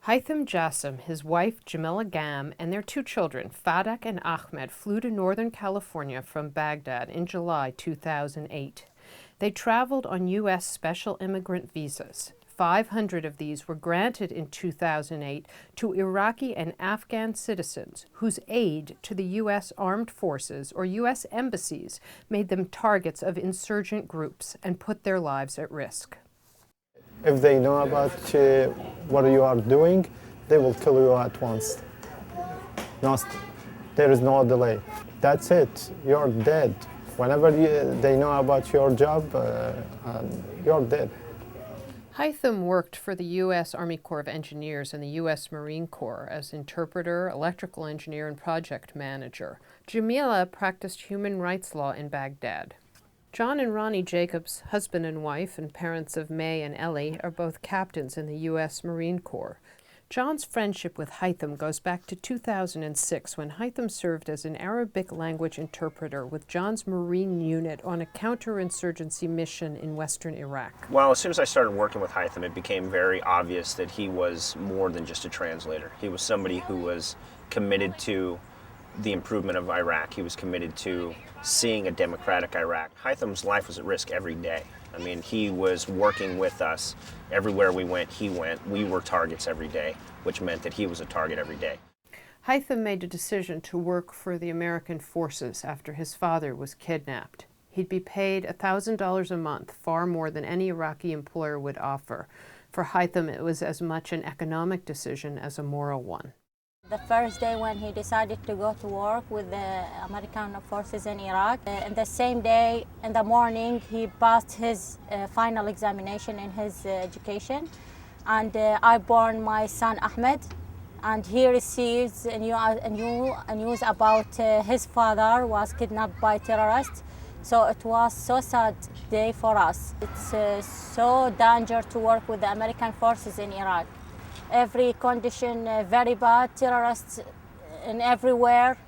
Haitham Jasim, his wife Jamila Gam, and their two children, Fadak and Ahmed, flew to Northern California from Baghdad in July 2008. They traveled on U.S. special immigrant visas. 500 of these were granted in 2008 to Iraqi and Afghan citizens whose aid to the U.S. armed forces or U.S. embassies made them targets of insurgent groups and put their lives at risk. If they know about what you are doing, they will kill you at once. No, there is no delay. That's it. You're dead. Whenever they know about your job, you're dead. Haitham worked for the U.S. Army Corps of Engineers and the U.S. Marine Corps as interpreter, electrical engineer, and project manager. Jamila practiced human rights law in Baghdad. John and Ronnie Jacobs, husband and wife and parents of May and Ellie, are both captains in the U.S. Marine Corps. John's friendship with Haitham goes back to 2006 when Haitham served as an Arabic language interpreter with John's Marine unit on a counterinsurgency mission in western Iraq. Well, as soon as I started working with Haitham, it became very obvious that he was more than just a translator. He was somebody who was committed to the improvement of Iraq. He was committed to seeing a democratic Iraq. Haitham's life was at risk every day. I mean, he was working with us. Everywhere we went, he went. We were targets every day, which meant that he was a target every day. Haitham made a decision to work for the American forces after his father was kidnapped. He'd be paid $1,000 a month, far more than any Iraqi employer would offer. For Haitham, it was as much an economic decision as a moral one. The first day when he decided to go to work with the American forces in Iraq, and the same day in the morning he passed his final examination in his education, and I born my son Ahmed, and he receives news about his father was kidnapped by terrorists. So it was so sad day for us. It's so dangerous to work with the American forces in Iraq. Every condition very bad, terrorists in everywhere.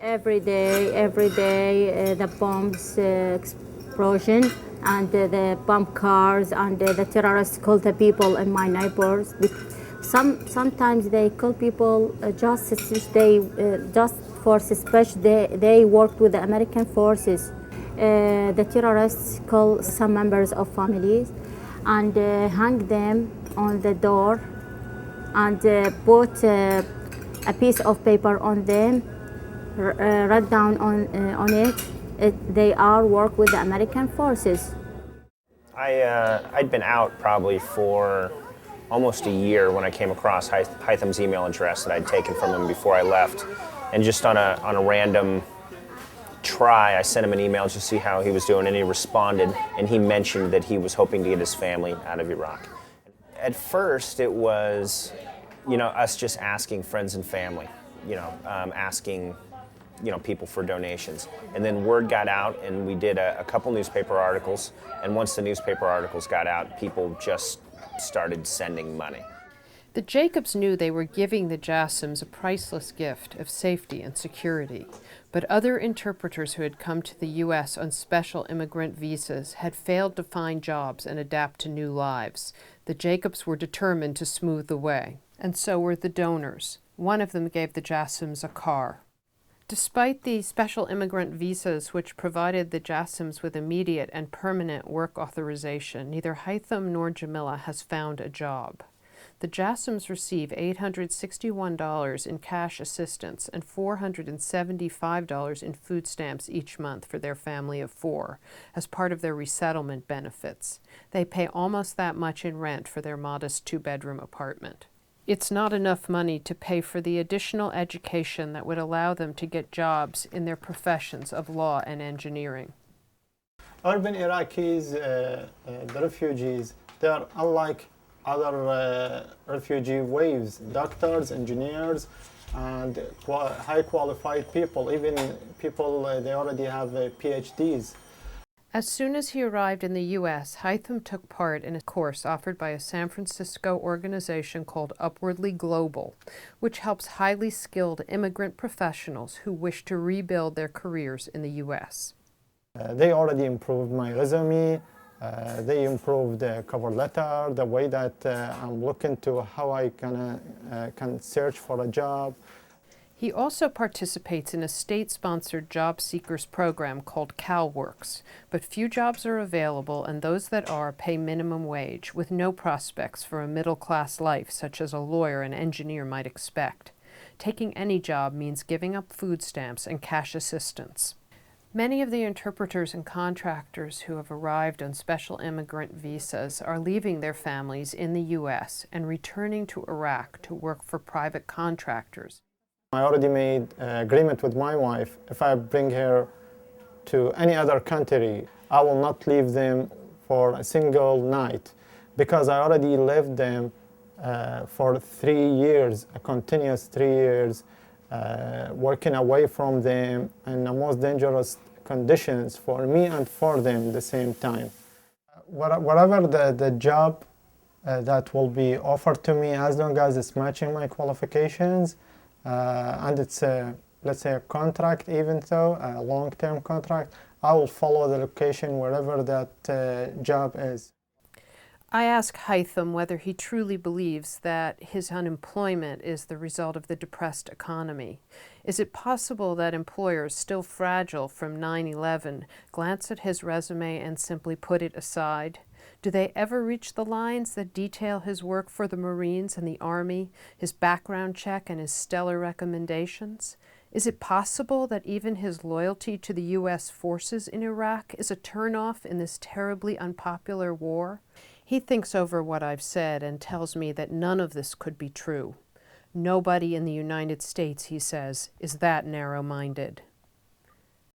Every day the bombs explosion and the bomb cars and the terrorists kill the people in my neighbors. Sometimes they kill people just for suspicion. They worked with the American forces. The terrorists kill some members of families and hang them on the door and put a piece of paper on them, write down on it. They are work with the American forces. I'd been out probably for almost a year when I came across Haitham's email address that I'd taken from him before I left. And just on a random try, I sent him an email to see how he was doing, and he responded, and he mentioned that he was hoping to get his family out of Iraq. At first, it was, us just asking friends and family, asking, people for donations. And then word got out, and we did a couple newspaper articles, and once the newspaper articles got out, people just started sending money. The Jacobs knew they were giving the Jasims a priceless gift of safety and security, but other interpreters who had come to the U.S. on special immigrant visas had failed to find jobs and adapt to new lives. The Jacobs were determined to smooth the way, and so were the donors. One of them gave the Jasims a car. Despite the special immigrant visas, which provided the Jasims with immediate and permanent work authorization, neither Haitham nor Jamila has found a job. The Jasims receive $861 in cash assistance and $475 in food stamps each month for their family of 4 as part of their resettlement benefits. They pay almost that much in rent for their modest 2-bedroom apartment. It's not enough money to pay for the additional education that would allow them to get jobs in their professions of law and engineering. Urban Iraqis, the refugees, they are unlike other refugee waves, doctors, engineers, and high qualified people, even people they already have PhDs. As soon as he arrived in the U.S., Haitham took part in a course offered by a San Francisco organization called Upwardly Global, which helps highly skilled immigrant professionals who wish to rebuild their careers in the U.S. They already improved my resume. They improved the cover letter, the way that I'm looking to how I can search for a job. He also participates in a state-sponsored job seekers program called CalWorks, but few jobs are available, and those that are pay minimum wage, with no prospects for a middle-class life such as a lawyer and engineer might expect. Taking any job means giving up food stamps and cash assistance. Many of the interpreters and contractors who have arrived on special immigrant visas are leaving their families in the U.S. and returning to Iraq to work for private contractors. I already made an agreement with my wife. If I bring her to any other country, I will not leave them for a single night, because I already left them for 3 years, a continuous 3 years, working away from them in the most dangerous conditions for me and for them at the same time. Whatever the job that will be offered to me, as long as it's matching my qualifications, and it's let's say a contract, even though a long-term contract, I will follow the location wherever that job is. I ask Haitham whether he truly believes that his unemployment is the result of the depressed economy. Is it possible that employers still fragile from 9/11 glance at his resume and simply put it aside? Do they ever reach the lines that detail his work for the Marines and the Army, his background check and his stellar recommendations? Is it possible that even his loyalty to the U.S. forces in Iraq is a turnoff in this terribly unpopular war? He thinks over what I've said and tells me that none of this could be true. Nobody in the United States, he says, is that narrow-minded.